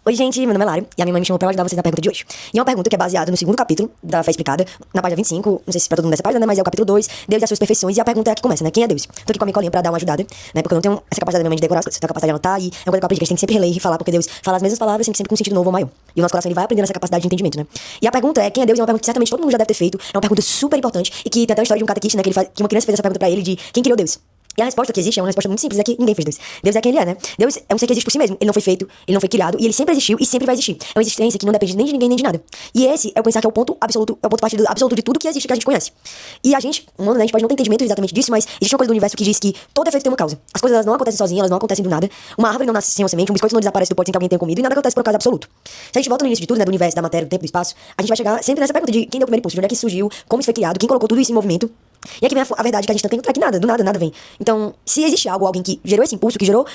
Oi, gente, meu nome é Lari, e a minha mãe me chamou pra ajudar vocês na pergunta de hoje. E é uma pergunta que é baseada no segundo capítulo da Fé Explicada, na página 25, não sei se pra todo mundo dessa página, né, mas é o capítulo 2, Deus e as suas perfeições, e a pergunta é a que começa, né, quem é Deus? Tô aqui com a minha colinha pra dar uma ajudada, né, porque eu não tenho essa capacidade da minha mãe de decorar as coisas, eu tenho a capacidade de anotar, e é uma coisa que eu aprendi que a gente tem que sempre reler e falar, porque Deus fala as mesmas palavras, sempre com um sentido novo ou maior. E o nosso coração, ele vai aprendendo essa capacidade de entendimento, né. E a pergunta é, quem é Deus? É uma pergunta que certamente todo mundo já deve ter feito, é uma pergunta super importante, e que tem até uma história de um catequista, né, que uma criança fez essa pergunta pra ele de quem criou Deus? E a resposta que existe é uma resposta muito simples, é que ninguém fez Deus. Deus é quem ele é, né? Deus é um ser que existe por si mesmo. Ele não foi feito, ele não foi criado, e ele sempre existiu e sempre vai existir. É uma existência que não depende nem de ninguém nem de nada. E esse é o pensar que é o ponto absoluto, é o ponto partido absoluto de tudo que existe, que a gente conhece. E a gente, humano, né, a gente pode não ter entendimento exatamente disso, mas existe uma coisa do universo que diz que todo efeito tem uma causa. As coisas elas não acontecem sozinhas, elas não acontecem do nada. Uma árvore não nasce sem uma semente, um biscoito não desaparece do pote sem que alguém tenha comido, e nada acontece por acaso absoluto. Se a gente volta no início de tudo, né, do universo, da matéria, do tempo, do espaço, a gente vai chegar sempre nessa pergunta de quem deu o primeiro impulso, de onde é que isso surgiu, como isso foi criado, quem colocou tudo isso em movimento. E aqui vem a verdade que a gente tá tendo, é que nada, do nada, nada vem. Então, se existe algo, alguém que gerou esse impulso, que gerou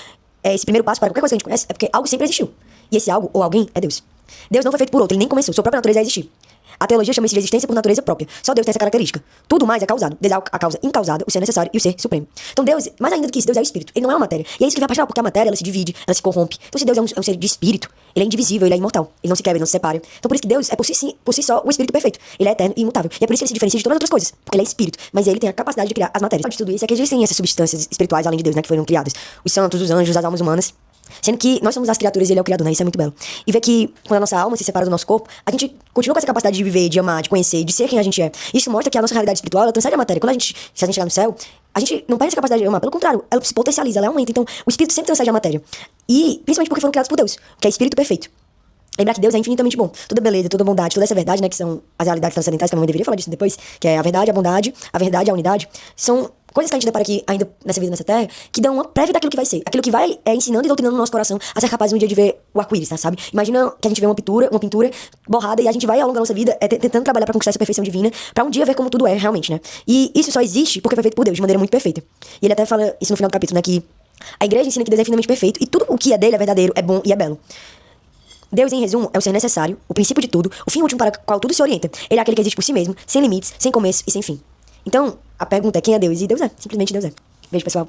esse primeiro passo para qualquer coisa que a gente conhece, é porque algo sempre existiu. E esse algo, ou alguém, é Deus. Deus não foi feito por outro, ele nem começou, sua própria natureza é existir. A teologia chama isso de existência por natureza própria. Só Deus tem essa característica. Tudo mais é causado. Desde a causa incausada, o ser necessário e o ser supremo. Então Deus, mais ainda do que isso, Deus é o espírito. Ele não é uma matéria. E é isso que vai apaixonar, porque a matéria, ela se divide, ela se corrompe. Então se Deus é um ser de espírito, ele é indivisível, ele é imortal. Ele não se quebra, ele não se separa. Então por isso que Deus é por si só o espírito perfeito. Ele é eterno e imutável. E é por isso que ele se diferencia de todas as outras coisas. Porque ele é espírito. Mas ele tem a capacidade de criar as matérias. De tudo isso é que existem essas substâncias espirituais além de Deus, né? Que foram criadas. Os santos, os anjos, as almas humanas. Sendo que nós somos as criaturas e ele é o criador, né? Isso é muito belo. E ver que quando a nossa alma se separa do nosso corpo, a gente continua com essa capacidade de viver, de amar, de conhecer, de ser quem a gente é. Isso mostra que a nossa realidade espiritual, ela transcende a matéria. Se a gente chegar no céu, a gente não perde essa capacidade de amar. Pelo contrário, ela se potencializa, ela aumenta. Então, o espírito sempre transcende a matéria. E, principalmente porque foram criados por Deus, que é espírito perfeito. Lembrar que Deus é infinitamente bom. Toda beleza, toda bondade, toda essa verdade, né? Que são as realidades transcendentais, que a mamãe deveria falar disso depois, que é a verdade, a bondade, a verdade, a unidade. São coisas que a gente depara aqui ainda nessa vida, nessa terra, que dão uma prévia daquilo que vai ser. Aquilo que vai ensinando e doutrinando no nosso coração a ser capaz um dia de ver o arco-íris, tá, sabe? Imagina que a gente vê uma pintura borrada e a gente vai ao longo da nossa vida tentando trabalhar pra conquistar essa perfeição divina, pra um dia ver como tudo é realmente, né? E isso só existe porque foi feito por Deus, de maneira muito perfeita. E ele até fala isso no final do capítulo, né? Que a igreja ensina que Deus é infinitamente perfeito e tudo o que é dele é verdadeiro, é bom e é belo. Deus, em resumo, é o ser necessário, o princípio de tudo, o fim último para o qual tudo se orienta. Ele é aquele que existe por si mesmo, sem limites, sem começo e sem fim. Então, a pergunta é quem é Deus? E Deus é. Simplesmente Deus é. Beijo, pessoal.